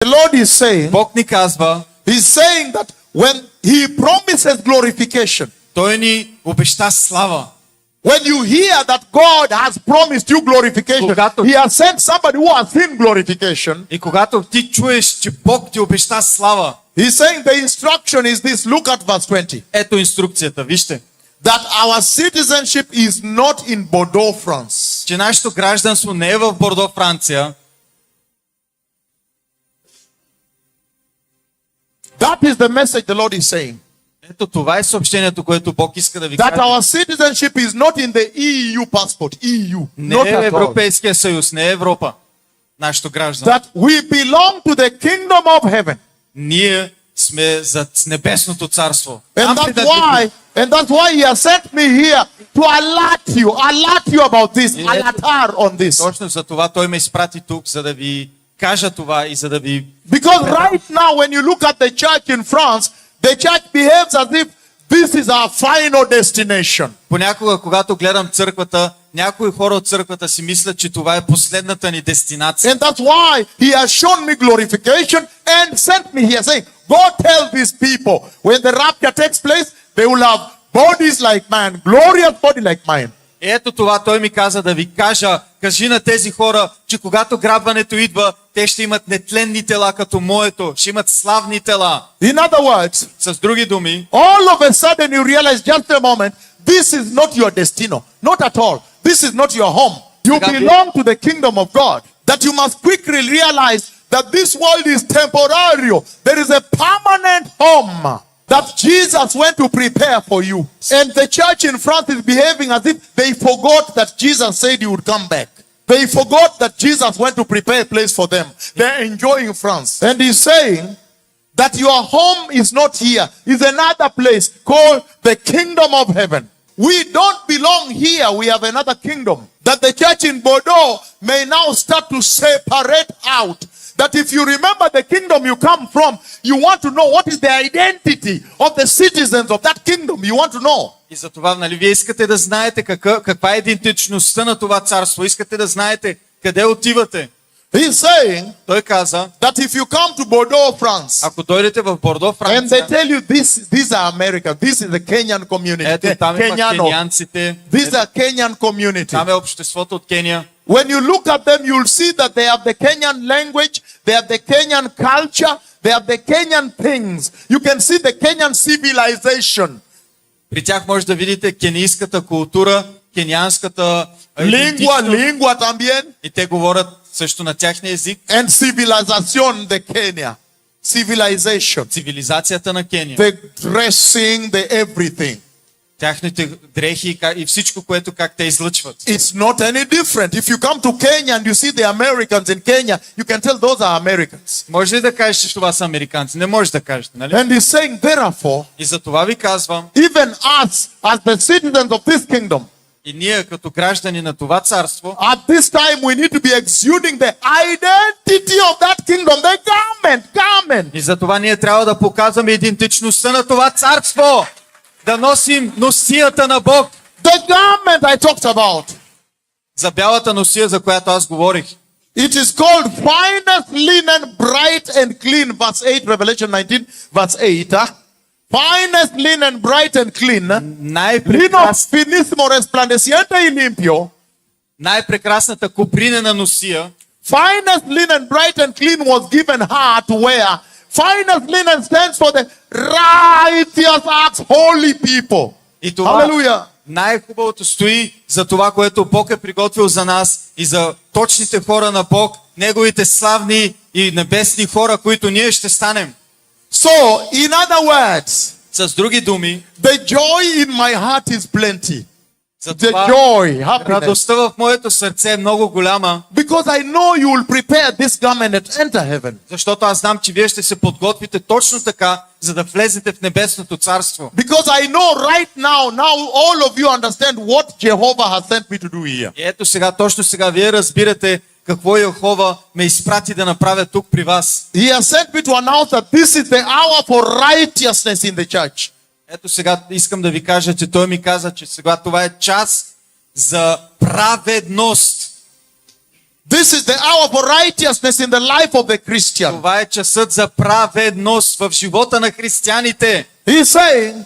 The Lord is saying, Бог ни казва, He's saying that when He promises glorification, Той ни обеща слава. when you hear that God has promised you glorification, Когато- He has sent somebody who has seen glorification. И когато ти чуеш, че Бог ти обеща слава, He's saying the instruction is this. Look at verse 20. ето инструкцията, вижте, That our citizenship is not in Bordeaux, France. че нашето гражданство не е в Бордо, Франция. That is the message the Lord is saying. Ето това е съобщението, което Бог иска да ви That каже. our citizenship is not in the EU passport. EU. Не Not е at all. Европейския съюз, не е Европа. Нашето гражданство. That we belong to the kingdom of heaven. Ние сме за небесното царство. And Там that's why He has sent me here to alert you about this, Yes. alertar on this. Точно за това Той ме изпрати тук, за да ви кажа това и за да ви... Because right now, when you look at the church in France, the church behaves as if this is our final destination. Понякога, когато гледам църквата, някои хора от църквата си мислят, че това е последната ни дестинация. And that's why He has shown me glorification and sent me here saying, go tell these people, when the rapture takes place, they will have bodies like mine, glorious body like mine. Ето това Той ми каза да ви кажа. Кажи на тези хора, че когато грабването идва, те ще имат нетленни тела като моето. Ще имат славни тела. In other words, С други думи, all of a sudden you realize just a moment, this is not your destino. Not at all. This is not your home. You belong to the kingdom of God. That you must quickly realize that this world is temporary. There is a permanent home that Jesus went to prepare for you. And the church in France is behaving as if they forgot that Jesus said He would come back. They forgot that Jesus went to prepare a place for them. They're enjoying France. And He's saying that your home is not here. It's another place called the kingdom of heaven. We don't belong here. We have another kingdom. That the church in Bordeaux may now start to separate out. That if you remember the kingdom you come from, you want to know what is the identity of the citizens of that kingdom. You want to know. и за това, нали, вие искате да знаете каква е идентичността на това царство. Искате да знаете къде отивате. He's saying Той каза, that if you come to Bordeaux, France, ако дойдете в Бордо, and they Франция, tell you these are Americans, this is the Kenyan community, ето там има Kenyano, кенианците, these are Kenyan community. там е обществото от Кения. When you look at them, you'll see that they have the Kenyan language, they have the Kenyan culture, they have the Kenyan things. You can see the Kenyan civilization. При тях може да видите кенийската култура, кенианската Lingua también, и те говорят също на тяхния език. and civilization de Kenya. Civilization. Цивилизацията на Кения. The dressing, the everything. Тяхните дрехи и всичко, което как те излъчват. It's not any different. If you come to Kenya and you see the Americans in Kenya, you can tell those are Americans. Може ли да кажеш, че това са американци? Не може да кажете, нали? And he's saying, therefore, И за това ви казвам, even us, as the citizens of this kingdom, и ние като граждани на това царство, at this time we need to be exuding the identity of that kingdom, the garment. и за това ние трябва да показваме идентичността на това царство. Да носим носията на Бог. The garment I talked about. За бялата носия, за която аз говорих. It is called finest linen, bright and clean. Verse 8, Revelation 19, verse 8. Finest linen, bright and clean. Lino finísimo, resplandeciente y limpio. Най-прекрасната копринена носия. Finest linen, bright and clean was given her to wear. Finest linen stands for the righteous acts, holy people. И това Hallelujah. най-хубавото стои за това, което Бог е приготвил за нас и за точните хора на Бог, неговите славни и небесни хора, които ние ще станем. So, in other words, С други думи, the joy in my heart is plenty. за The това joy, happiness. радостта в моето сърце е много голяма, Because I know you will prepare this garment and enter heaven. защото аз знам, че вие ще се подготвите точно така, за да влезете в небесното царство. Because I know right now all of you understand what Jehovah has sent me to do here. И ето сега, точно сега, вие разбирате какво Йехова ме изпрати да направя тук при вас. He has sent me to announce that this is the hour for righteousness in the church. Ето сега искам да ви кажа, че той ми каза, че сега това е час за праведност. This is the hour for righteousness in the life of the Christian. Това е часът за праведност в живота на християните. He's saying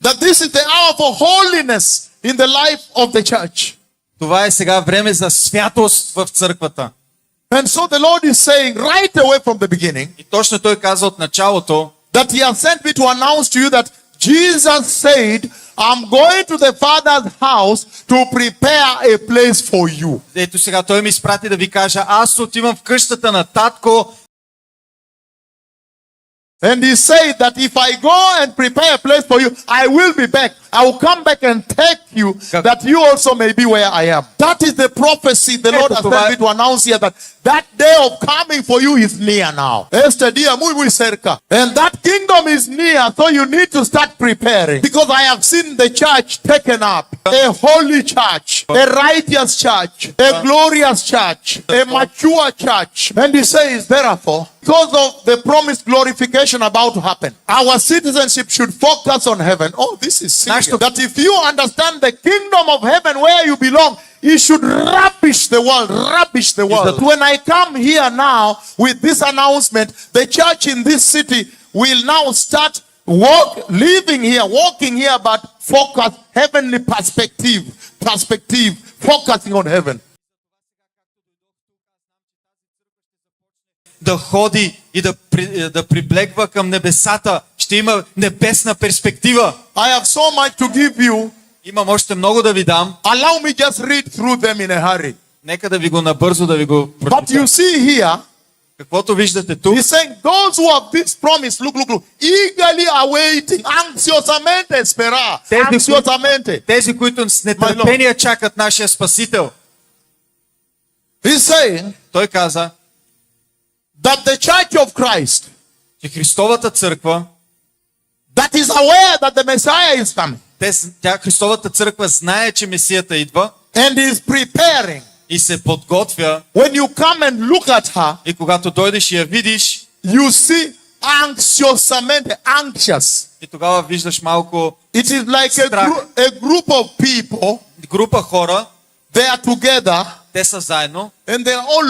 that this is the hour for holiness in the life of the church. Това е сега време за святост в църквата. And so the Lord is saying right away from the beginning И точно той каза от началото, that He has sent me to announce to you that Jesus said, I'm going to the Father's house to prepare a place for you. ето сега той ми изпрати да ви кажа, аз отивам в къщата на татко. And He said that if I go and prepare a place for you, I will be back. I will come back and take you, that you also may be where I am. That is the prophecy the Lord has sent me to announce here, that day of coming for you is near now. Este día muy cerca. And that kingdom is near, so you need to start preparing. Because I have seen the church taken up. A holy church, a righteous church, a glorious church, a mature church. And He says, therefore, because of the promised glorification about to happen, our citizenship should focus on heaven. Oh, this is serious. That if you understand the kingdom of heaven where you belong, you should rubbish the world. Rubbish the world. That when I come here now with this announcement, the church in this city will now start living here, walking here, but focus heavenly perspective, focusing on heaven. Да ходи и да приблегва към небесата. Ще има небесна перспектива. I have so much to give you. Имам още много да ви дам. Allow me just read through them in a hurry. Нека да ви го набързо да ви го But прочета. you see here, Каквото виждате тук, He's saying those who have this promise, look, eagerly awaiting, ansiosamente esperar, ansiosamente. тези, които с нетърпение чакат нашия Спасител. He's saying Той каза, that the church of Christ, че Христовата църква, that is aware that the Messiah is coming, Христовата църква знае, че Месията идва and is preparing. и се подготвя. When you come and look at her, И когато дойдеш и я видиш, you see ansiosamente, anxious. и тогава виждаш малко It is like a group of people, група хора, they are together, те са заедно and they are all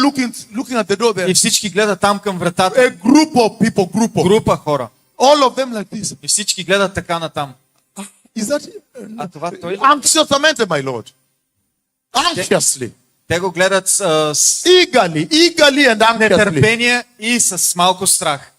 looking at the door there. и всички гледат там към вратата. A group of people, Група хора. all of them like this. И всички гледат така натам. Is that А това той ли? anxiosamente, my Lord? Anxiously, Те го гледат с eagerly and anxiously. нетърпение и с малко страх.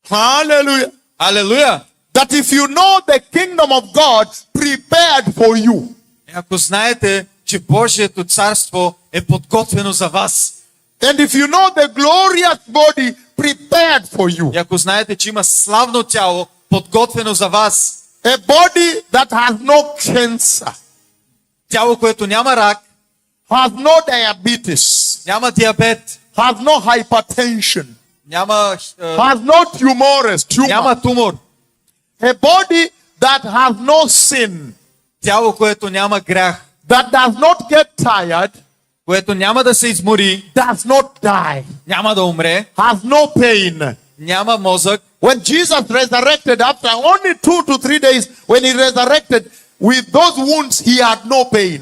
Hallelujah. Алелуя! That if you know the kingdom of God prepared for you, Ако знаете, че Божието царство е подготвено за вас, and if you know the glorious body prepared for you, и ако знаете, че има славно тяло, подготвено за вас, a body that has no cancer, тяло, което няма рак, has no diabetes, няма диабет, has no hypertension, няма has no tumor, няма тумор, a body that has no sin, тяло, което няма грях, that does not get tired, което няма да се измори, does not die, няма да умре, has no pain. няма мозък. When Jesus resurrected after only 2 to 3 days, when He resurrected, with those wounds, He had no pain.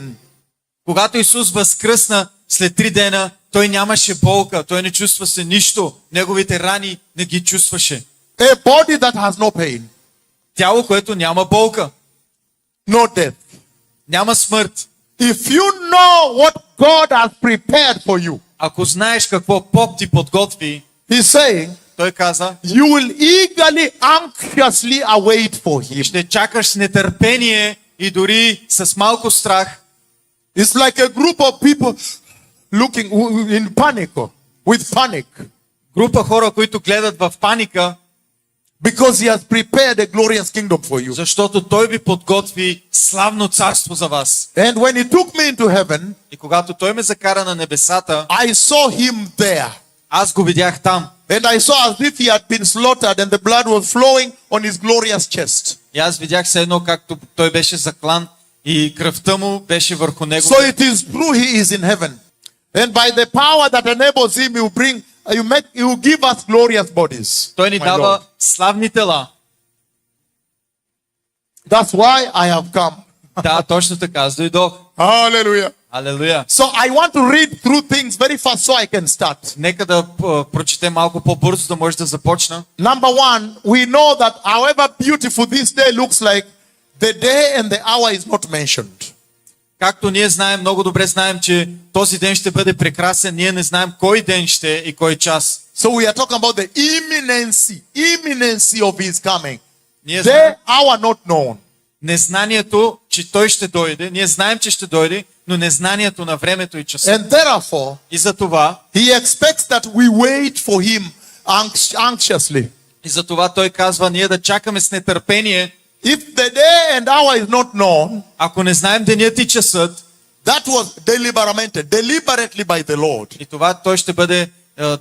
Когато Исус възкръсна след 3 дена, той нямаше болка, той не чувства се нищо, неговите рани не ги чувстваше. A body that has no pain, Тяло, което няма болка, no death. няма смърт. If you know what God has prepared for you, Ако знаеш какво Бог ти подготви, He's saying, той каза, you will eagerly, anxiously await for Him. ще чакаш с нетърпение и дори с малко страх. It's like a group of people looking in panic, with panic, Група хора, които гледат в паника, because He has prepared a glorious kingdom for you. защото той ви подготви славно царство за вас. And when He took me into heaven, И когато той ме закара на небесата, I saw Him there. аз го видях там. And I saw as if He had been slaughtered and the blood was flowing on His glorious chest. И аз видях се едно както той беше заклан и кръвта му беше върху него. So it is true He is in heaven. And by the power that enables Him, He will give us glorious bodies. Той ни My дава Lord. славни тела. That's why I have come. Да, точно така, аз дойдох. Hallelujah. Алелуя. So I want to read through things very fast so I can start. Нека да прочетем малко по-бързо, да може да започна. Number one, we know that however beautiful this day looks like, the day and the hour is not mentioned. Както ние знаем, много добре знаем, че този ден ще бъде прекрасен, ние не знаем кой ден ще е и кой час. So we are talking about the imminency of his coming. Ние The знаем hour not known. незнанието, че той ще дойде. Ние знаем, че ще дойде, но незнанието на времето и часа. And therefore, И за това, he expects that we wait for him anxiously. той казва, ние да чакаме с нетърпение. If the day and hour is not known, Ако не знаем денят и часът, that was deliberately by the Lord, и това той ще бъде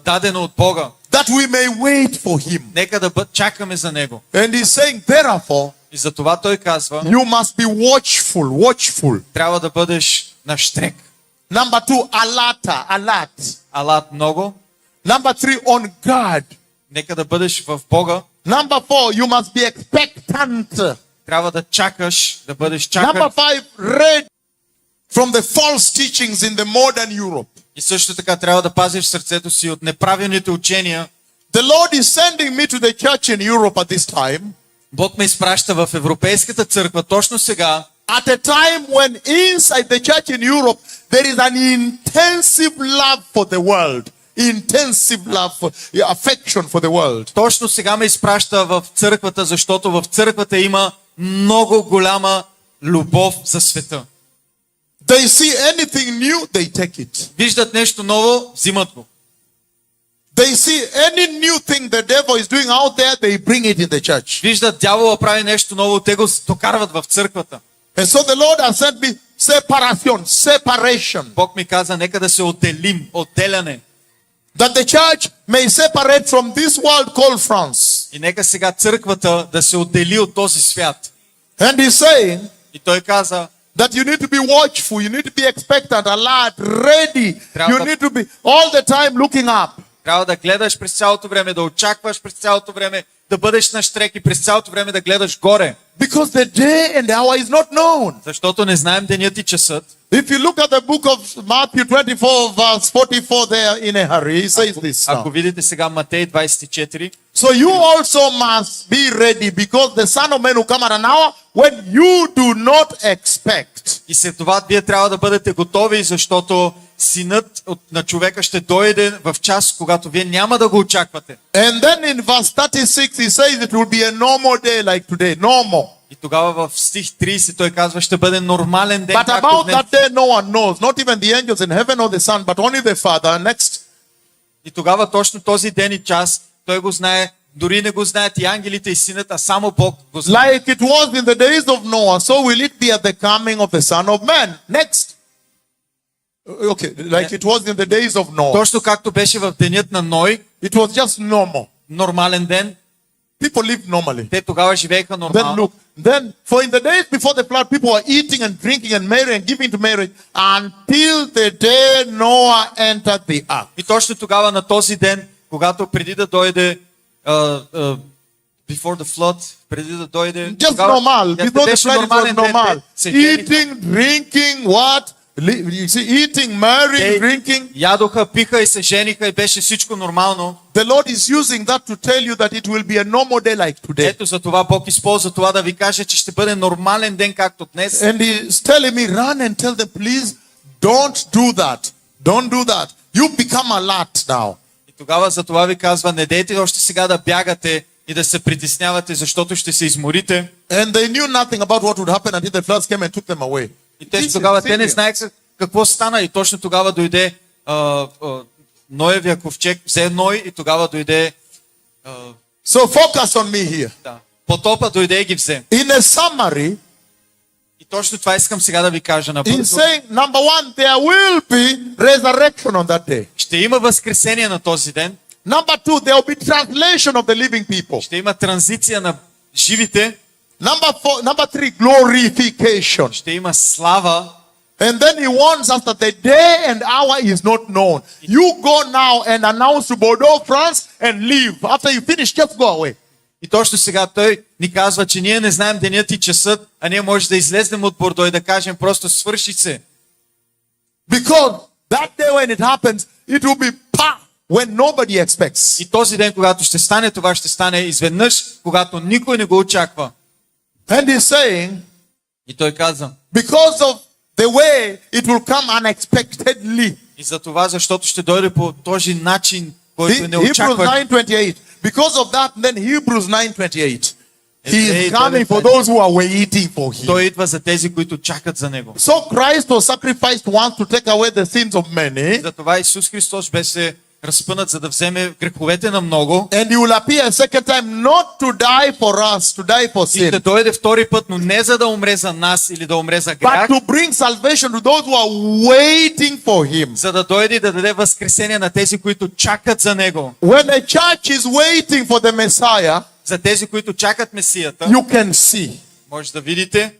дадено от Бога. that we may wait for him. Нека да чакаме за него. And he's saying, therefore, И за това той казва, you must be watchful. трябва да бъдеш на щрек. Number two, alert. Алат много. Number three, on guard. Нека да бъдеш в Бога. Number four, you must be expectant. Трябва да чакаш, да бъдеш Number чакан. five, read from the false teachings in the modern Europe. И също така трябва да пазиш сърцето си от неправилните учения. The Lord is sending me to the church in Europe at this time, Бог ме изпраща в Европейската църква точно сега, at a time when inside the church in Europe there is an intensive love for the world, affection for the world. точно сега ме изпраща в църквата, защото в църквата има много голяма любов за света. They see anything new, they take it. Виждат нещо ново, взимат го. They see any new thing the devil is doing out there, they bring it in the church. Виждат дявола прави нещо ново, те го докарват в църквата. And so the Lord has sent me separation, Бог ми каза, нека да се отделим, отделяне. that the church may separate from this world called France. И нека сега църквата да се отдели от този свят. And he's saying И той каза, that you need to be watchful, you need to be expectant, alert, ready. Трябва You да- need to be all the time looking up. трябва да гледаш през цялото време, да очакваш през цялото време, да бъдеш на щрек и през цялото време да гледаш горе. Because the day and the hour is not known. Защото не знаем денят и часът. If you look at the book of Matthew 24, verse 44 there in a hurry, he says this Ако now. видите сега Матей 24, So you also must be ready, because the Son of Man will come at an hour when you do not expect. и след това вие трябва да бъдете готови, защото Синът на човека ще дойде в час, когато вие няма да го очаквате. And then in verse 36, he says it will be a normal day like today. Normal. И тогава в стих 30 той казва, ще бъде нормален ден, But както about днес. that day, no one knows. Not even the angels in heaven or the Son, but only the Father. Next. И тогава точно този ден и час, той го знае, дори не го знаят и ангелите и Синът, а само Бог го знае. Like it was in the days of Noah, so will it be at the coming of the Son of Man. Next. Okay, like it was in the days of Noah. Точно както беше в денят на Ной, It was just normal. нормален ден, People lived normally. те тогава живееха Then нормално. look, for in the days before the flood, people were eating and drinking and marrying and giving to marriage until the day Noah entered the ark. И точно тогава на този ден, когато преди да дойде before the flood, преди да дойде, Just тогава, normal. те Before the беше flood, it was нормален ден, normal. те се жениха. Eating, drinking, what? You see, eating, marrying, Те drinking. ядоха, пиха и се жениха и беше всичко нормално. The Lord is using that to tell you that it will be a normal day like today. Ето за това Бог използва това да ви каже, че ще бъде нормален ден както днес. And He's telling me, run and tell them, please don't do that. Don't do that. You become alert now. И тогава за това ви казва, не дейте още сега да бягате и да се притеснявате, защото ще се изморите. And they knew nothing about what would happen until the floods came and took them away. И те This is тогава те не serious. знаеха какво стана и точно тогава дойде Ноевия ковчег, взе Ной и тогава дойде So focus on me here. потопа, дойде и ги взе. In a summary, И точно това искам сега да ви кажа he's набързо. saying, number one, there will be resurrection on that day. Ще има възкресение на този ден, Number two, there will be translation of the living people. ще има транзиция на живите, Number three, glorification. ще има слава. And then he warns us that the day and hour is not known. You go now and announce to Bordeaux, France, and leave. After you finish, just go away. И точно сега той ни казва, че ние не знаем денят и часът, а ние може да излезнем от Бордо и да кажем просто свърши се. Because that day when it happens, it will be when nobody expects. И този ден, когато ще стане, това ще стане изведнъж, когато никой не го очаква. And he's saying, И той каза, because of the way it will come unexpectedly. и за това, защото ще дойде по този начин, който не Hebrews очаква. 9:28. Because of that, then Hebrews 9:28. He is Hey, coming for those who are waiting for him. Той идва за тези, които чакат за него. So Christ was sacrificed once to take away the sins of many, Затова Исус Христос беше разпънат, за да вземе греховете на много. and he will appear a second time not to die for us, to die for И ще sin, дойде втори път, но не за да умре за нас или да умре за but грях, to bring salvation to those who are waiting for him. за да дойде и да даде възкресение на тези, които чакат за него. When a church is waiting for the Messiah, За тези, които чакат Месията, you can see. може да видите,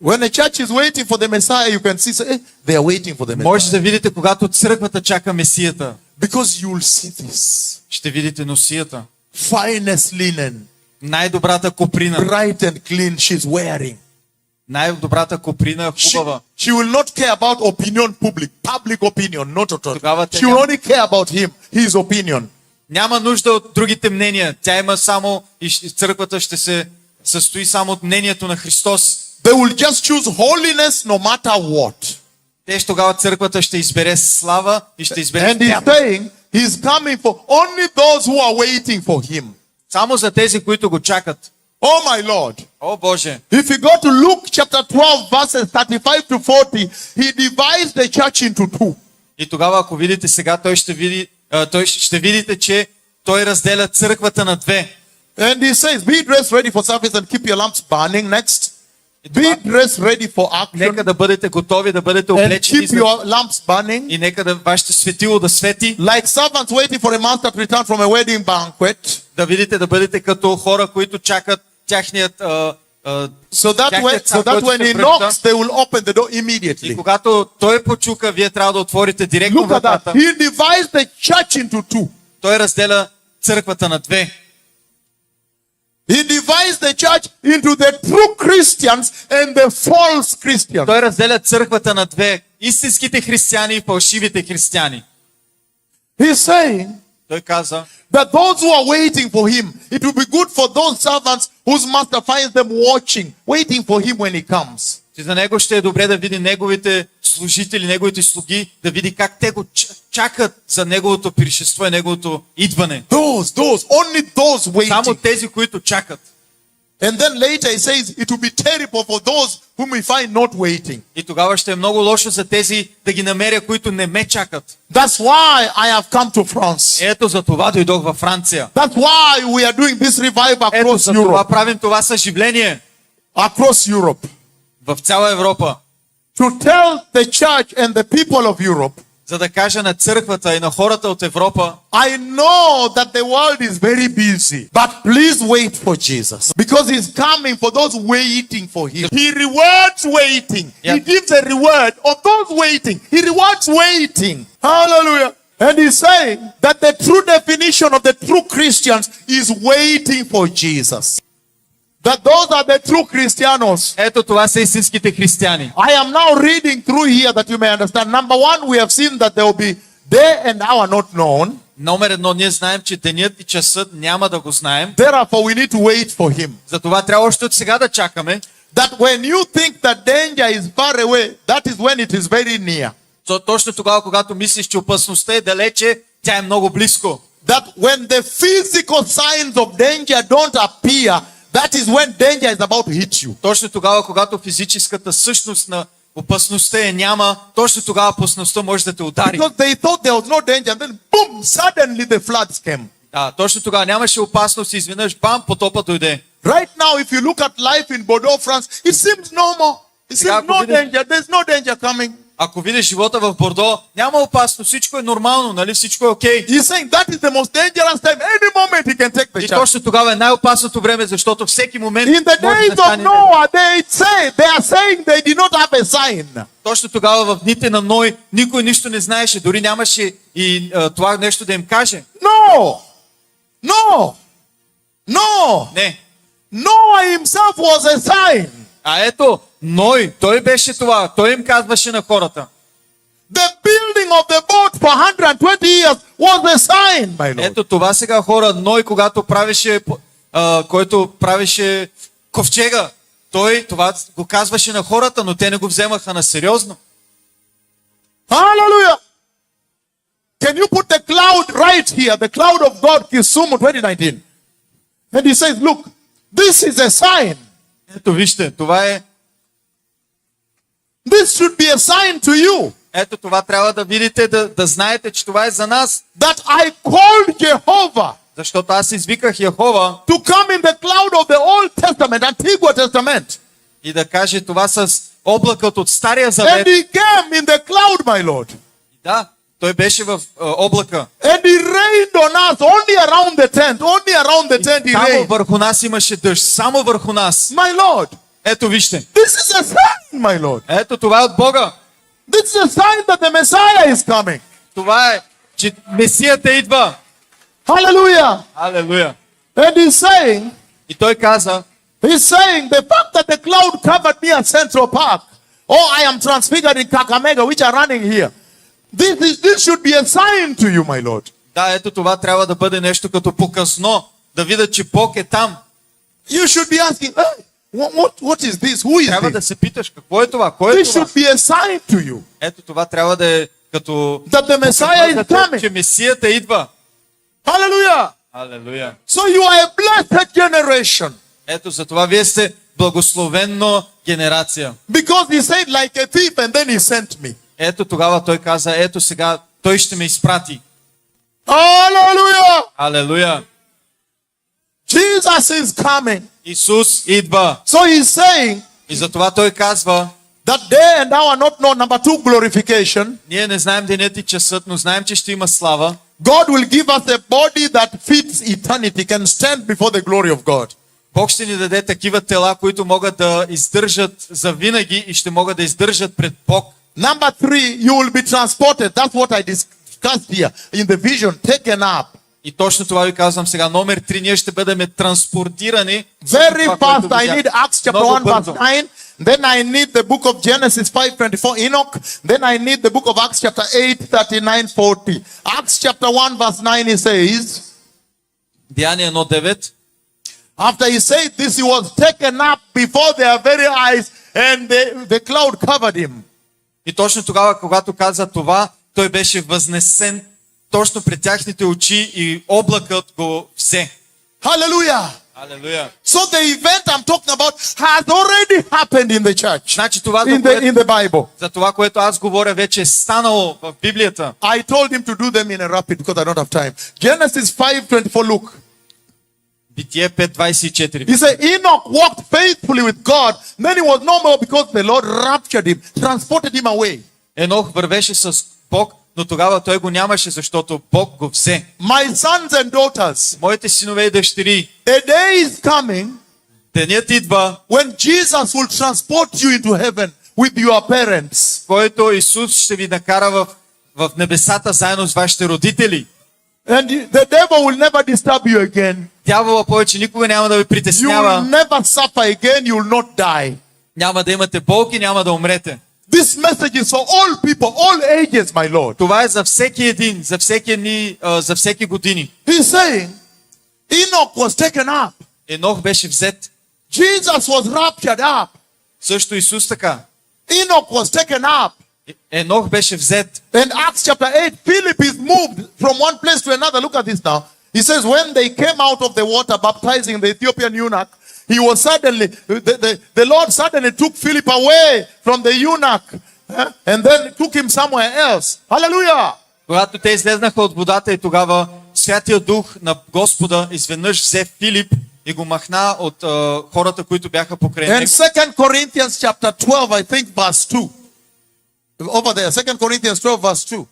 When a church is waiting for the Messiah, you can see, say, they are waiting for the Messiah. може да видите, когато църквата чака Месията. Because you will see this. Ще видите носията. Finest linen, Най-добрата коприна. bright and clean, she's wearing. Най-добрата коприна е She, хубава. she will not care about opinion, public opinion, not at all. Тогава те She will няма- only care about him, his opinion. Няма нужда от другите мнения. Тя има само и църквата ще се състои само от мнението на Христос. They will just choose holiness no matter what. Тогава църквата ще избере слава и ще избере And he's свят. saying he's coming for only those who are waiting for him. Само за тези, които го чакат. Oh my Lord. О, Боже! If you go to Luke chapter 12, verses 35 to 40, he divides the church into two. И тогава, ако видите сега, той ще видите, че той разделя църквата на две. And he says, be dressed ready for service and keep your lamps burning. Next. И Be това, dressed ready for action нека да бъдете готови, да бъдете and облечени keep your lamps burning. и нека да вашето светило да свети, Like servants waiting for a master to return from a wedding banquet. да видите, да бъдете като хора, които чакат тяхният So that тяхният when, цар, който when ще he връща. knocks, they will open the door И immediately. когато той почука, вие трябва да отворите директно Look at that. вратата. He divides the church into two. Той разделя църквата на две. He divides the church into the true Christians and the false Christians. Той разделя църквата на две. Истинските християни и фалшивите християни. He's saying Той каза, that those who are waiting for him, it will be good for those servants whose master finds them watching, waiting for him when he comes. че за него ще е добре да види неговите служители, неговите слуги, да види как те го чакат за неговото пришество и неговото идване. Only those Само waiting. тези, които чакат. And then later he says it will be terrible for those whom we find not waiting. И тогава ще е много лошо за тези да ги намеря, които не ме чакат. That's why I have come to France. Ето за това дойдох във Франция. That's why we are doing this revival Ето across за това Europe. правим това съживление Across Europe. в цяла Европа. To tell the church and the people of Europe, За да кажа на църквата и на хората от Европа, I know that the world is very busy, but please wait for Jesus. Because he's coming for those waiting for him. He rewards waiting. Yeah. He gives a reward of those waiting. He rewards waiting. Hallelujah. And he's saying that the true definition of the true Christians is waiting for Jesus. That those are the true Christianos. ето това са истинските християни. I am now reading through here that you may understand. Number one, we have seen that there will be day and hour not known. Номер едно, ние знаем, че денят и часът няма да го знаем. Therefore, we need to wait for him. Затова трябва още от сега да чакаме. That when you think that danger is far away, that is when it is very near. Точно тогава, когато мислиш, че опасността е далече, тя е много близко. That when the physical signs of danger don't appear, that is when danger is about to hit you. Точно тогава, когато физическата същност на опасността е няма, точно тогава опасността може да те удари. Because they thought there was no danger, and then boom, suddenly the floods came. Да, точно тогава нямаше опасност и изведнъж бам, потопа дойде. Right now, if you look at life in Bordeaux, France, it seems normal. It Сега, seems no ако видиш- danger. There's no danger coming. Ако видиш живота в Бордо, няма опасност, всичко е нормално, нали? Всичко е окей. He's saying that is the most dangerous time. Any moment he can take the И church. точно тогава е най-опасното време, защото всеки момент In the може days да of стане. Noah, they are saying they did not have a sign. Точно тогава в дните на Ной никой нищо не знаеше, дори нямаше и това нещо да им каже. No. No. No. Не. Noah himself was a sign. А ето, Ной, той беше това, той им казваше на хората. The building of the boat for 120 years was a sign, my Lord. Ето това сега хора, Ной, когато който правеше ковчега, той това го казваше на хората, но те не го вземаха на сериозно. Hallelujah. Can you put the cloud right here? The cloud of God, Kisumu 2019. And he says, look, this is a sign. Ето вижте, това е. This should be a sign to you Ето това трябва да видите, да знаете, че това е за нас. that I called Jehovah Защото аз извиках Яхова to come in the cloud of the Old Testament, Antigua Testament. и да каже това с облакът от Стария And Завет. he came in the cloud, my Lord. Да, той беше в облака. And he rained on us only around the tent. Only around the tent he Само rained. върху нас имаше дъжд. Само върху нас. My Lord, Ето вижте. this is a sign, my Lord. Ето това е от Бога. This is a sign that the Messiah is coming. Това е, че Месията идва. Hallelujah. Алелуя. And he's saying, И той каза, the fact that the cloud covered me at Central Park, or I am transfigured in Kakamega, which are running here. This should be a sign to you, my Lord. да, ето това трябва да бъде нещо като показно, да видят, че Бог е там. You should be asking, hey, what is this? Who Трябва is да this? се питаш, какво е това? Кой е This това? should be a sign to you Ето това трябва да е като that the Messiah is показател, че coming. Месията идва. Hallelujah. Алелуя. So you are a blessed generation. Ето за това вие сте благословенно генерация. Because he said like a thief and then he sent me. Ето тогава той каза, ето сега той ще ме изпрати. Hallelujah. Алелуя. Jesus is coming. Исус идва. So he's saying И затова той казва, that day and hour not known. Number 2, glorification. ние не знаем денят и часът, но знаем, че ще има слава. God will give us a body that fits eternity, can stand before the glory of God. Бог ще ни даде такива тела, които могат да издържат за винаги и ще могат да издържат пред Бог. Number 3, you will be transported. That's what I discussed here in the vision. Taken up. И точно това ви казвам сега. Номер 3, ние ще бъдем транспортирани. Very Това, fast. което I видях. need Acts chapter Много 1 verse бързо. 9. Then I need the book of Genesis 5:24, Enoch. Then I need the book of Acts chapter 8, 39, 40. Acts chapter 1 verse 9 he says, Деяние 1:9. after he said this, he was taken up before their very eyes and the cloud covered him. И точно тогава, когато каза това, той беше възнесен точно пред тяхните очи и облакът го взе. Hallelujah. Алелуя. So the event I'm talking about has already happened in the church, Значи това, in the Bible. за това, което аз говоря, вече е станало в Библията. I told him to do them in a rapid because I don't have time. Genesis 5:24, look. Битие 5:24. He said, Enoch walked faithfully with God. Then he was no more because the Lord raptured him, transported him away. Енох вървеше с Бог, но тогава той го нямаше, защото Бог го взе. My sons and daughters, Моите синове и дъщери, a day is coming денят идва, when Jesus will transport you into heaven with your parents. който Исус ще ви накара в небесата заедно с вашите родители. And the devil will never disturb you again. Дявола повече никога няма да ви You will притеснява. never suffer again. You will not die. Няма да имате болки, няма да умрете. This message is for all people, all ages, my Lord. Това е за всеки един, за всеки години. He's saying, Enoch was taken up. Енох беше взет. Jesus was raptured up. Също Исус така. Enoch was taken up. Енох беше взет. In Acts chapter 8, Philip is moved from one place to another. Look at this now. He says, when they came out of the water baptizing the Ethiopian eunuch, he was suddenly, the Lord suddenly took Philip away from the eunuch and then took him somewhere else. Hallelujah. Когато те излезнаха от водата и тогава Святия Дух на Господа изведнъж взе Филип и го махна от хората, които бяха покрай And него. 2 Corinthians chapter 12, I think verse 2. Over there, 2 Corinthians 12 verse 2.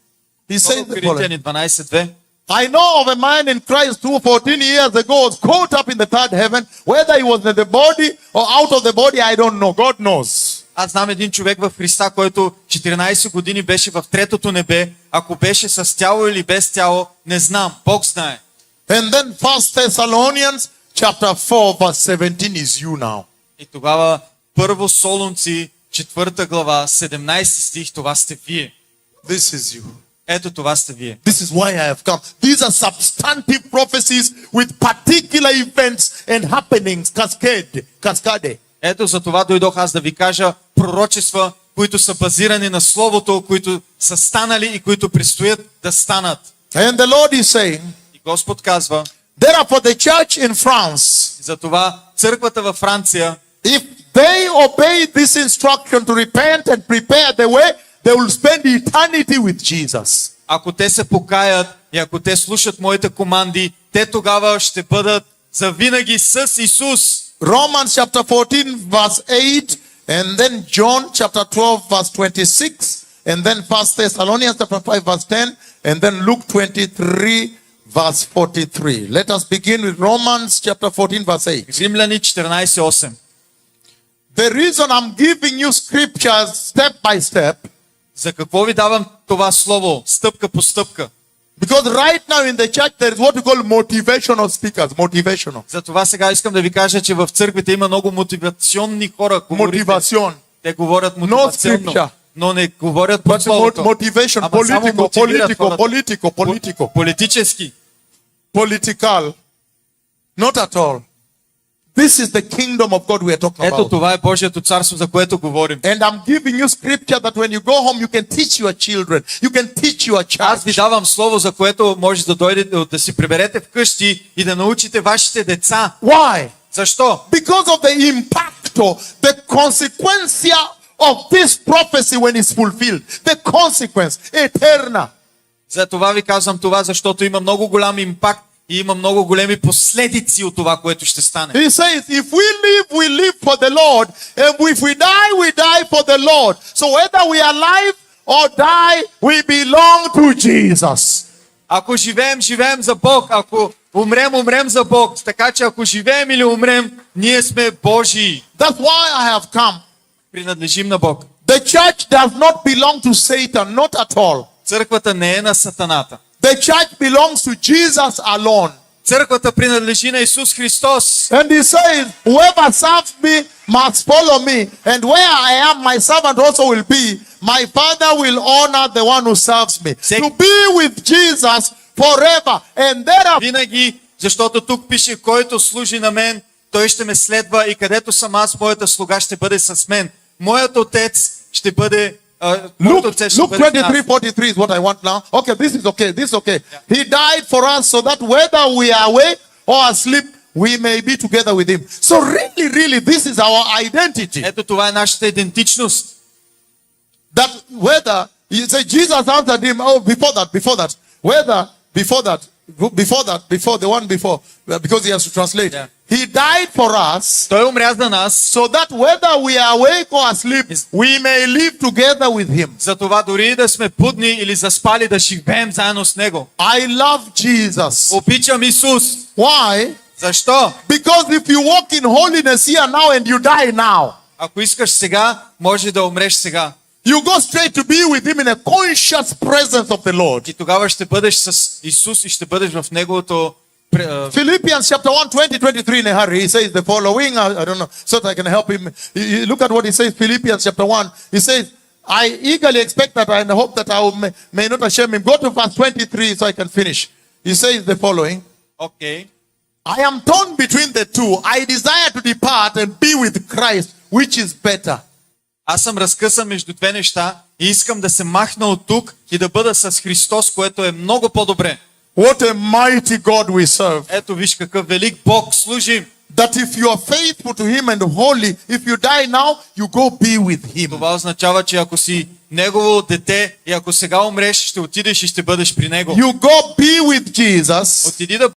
He says the following. Коринтияни 12:2. I know of a man in Christ who 14 years ago was caught up in the third heaven. Whether he was in the body or out of the body, I don't know. God knows. Аз знам един човек в Христа, който 14 години беше в третото небе. Ако беше с тяло или без тяло, не знам. Бог знае. And then 1 Thessalonians chapter 4 verse 17 is you now. И тогава Първо Солунци, 4 глава, 17 стих, това сте вие. This is you. Ето това сте вие. This is why I have come. These are substantive prophecies with particular events and happenings, cascade. Ето за това дойдох аз да ви кажа пророчества, които са базирани на Словото, които са станали и които предстоят да станат. And the Lord is saying, И Господ казва, therefore the church in France, за това църквата във Франция, if they obey this instruction to repent and prepare the way, they will spend eternity with Jesus. ако те се покаят и ако те слушат моите команди, те тогава ще бъдат завинаги с Исус. Romans chapter 14 verse 8, and then John chapter 12 verse 26, and then 1 Thessalonians chapter 5 verse 10, and then Luke 23 verse 43. Let us begin with Romans chapter 14 verse 8. Римляни 14:8. The reason I'm giving you scriptures step by step, За какво ви давам това слово, стъпка по стъпка? because right now in the church there is what we call motivational speakers, motivational. Затова сега искам да ви кажа, че в църквите има много мотивационни хора. Motivation. Те говорят scripture. мотивационно, но не говорят по But Словото. motivation, Ама само мотивират хората. political. Политически. Political. Not at all. This is the kingdom of God we are talking Ето about. това е Божието царство, за което говорим. And I'm giving you scripture that when you go home, you can teach your children. You can teach your Аз ви church. давам слово, за което може да дойдете, да си приберете вкъщи и да научите вашите деца. Why? Защо? Because of the impact, the consequencia of this prophecy when it's fulfilled. The consequence, eternal. За това ви казвам това, защото има много голям импакт и има много големи последици от това, което ще стане. He says, if we live for the Lord. And if we die for the Lord. So whether we are alive or die, we belong to Jesus. Ако живеем, живеем за Бог. Ако умрем, умрем за Бог. Така че ако живеем или умрем, ние сме Божии. That's why I have come. Принадлежим на Бог. The church does not belong to Satan, not at all. Църквата не е на сатаната. The church belongs to Jesus alone. Църквата принадлежи на Исус Христос. And he says, whoever serves me must follow me. And where I am, my servant also will be. My Father will honor the one who serves me. To be with Jesus forever. And thereafter, Винаги, защото тук пише, който служи на мен, той ще ме следва и където съм аз, моята слуга ще бъде с мен. Моят отец ще бъде... моят отец ще Luke бъде с нас. 23:43 is what I want now. Okay, this is okay. This is okay. He died for us so that whether we are awake or asleep, we may be together with him. So really, this is our identity. Ето това е нашата идентичност. That whether, you say Jesus answered him, oh, before that, whether, before the one before, because he has to translate. Yeah. He died for us Той умря за нас, so that whether we are awake or asleep, we may live together with him. за това дори да сме будни или заспали, да живеем заедно с Него. I love Jesus. Обичам Исус. Why? Защо? Because if you walk in holiness here now and you die now, Ако искаш сега, може да умреш сега. you go straight to be with him in a conscious presence of the Lord. И тогава ще бъдеш с Исус и ще бъдеш в Неговото... Philippians chapter 1, 20-23 in a hurry. He says the following. I don't know, so that I can help him. Look at what he says, Philippians chapter 1. He says, I eagerly expect that and hope that I may not shame him. Go to verse 23 so I can finish. He says the following. Окей. I am torn between the two. I desire to depart and be with Christ, which is better. Аз съм разкъсан между две неща и искам да се махна от тук и да бъда с Христос, което е много по-добре. What a mighty God we serve. Ето виж какъв велик Бог служим. That if you are faithful to him and holy, if you die now, you go be with him. Това означава, че ако си Негово дете и ако сега умреш, ще отидеш и ще бъдеш при Него. You go be with Jesus. Отиди да